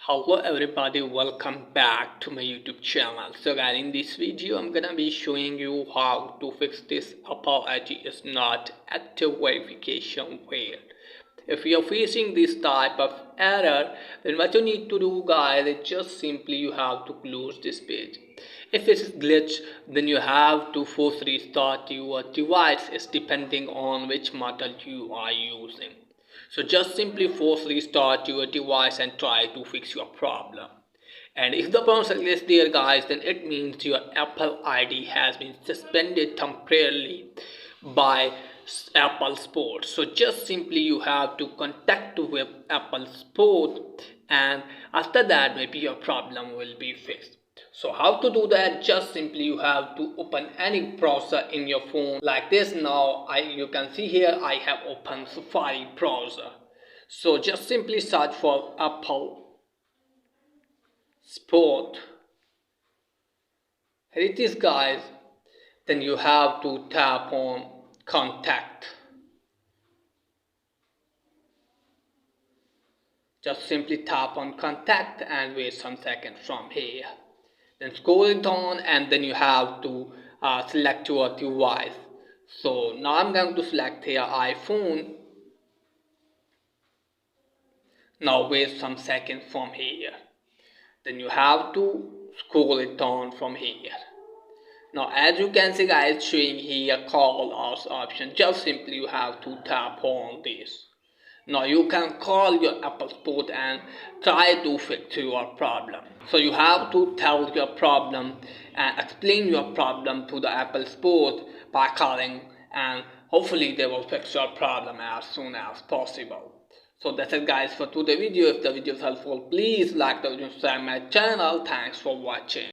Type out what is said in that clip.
Hello everybody, welcome back to my YouTube channel. So guys, in this video I'm gonna be showing you how to fix this Apple ID is not active verification failed. If you're facing this type of error, then what you need to do guys is just simply you have to close this page. If it's glitch, then you have to force restart your device. It's depending on which model you are using. So just simply force restart your device and try to fix your problem. And if the problem is there guys, then it means your Apple ID has been suspended temporarily by Apple Support. So just simply you have to contact with Apple Support, and after that maybe your problem will be fixed. So how to do that? Just simply you have to open any browser in your phone like this. Now you can see here I have opened Safari browser. So just simply search for Apple Support. Here it is guys. Then you have to tap on contact. Just simply tap on contact and wait some seconds from here. Then scroll it down and then you have to select your device. So now I'm going to select here iPhone. Now wait some seconds from here. Then you have to scroll it down from here. Now as you can see guys, showing here call us option. Just simply you have to tap on this. Now you can call your Apple Support and try to fix your problem. So you have to tell your problem and explain your problem to the Apple Support by calling, and hopefully they will fix your problem as soon as possible. So that's it guys for today's video. If the video is helpful, please like the video, subscribe my channel. Thanks for watching.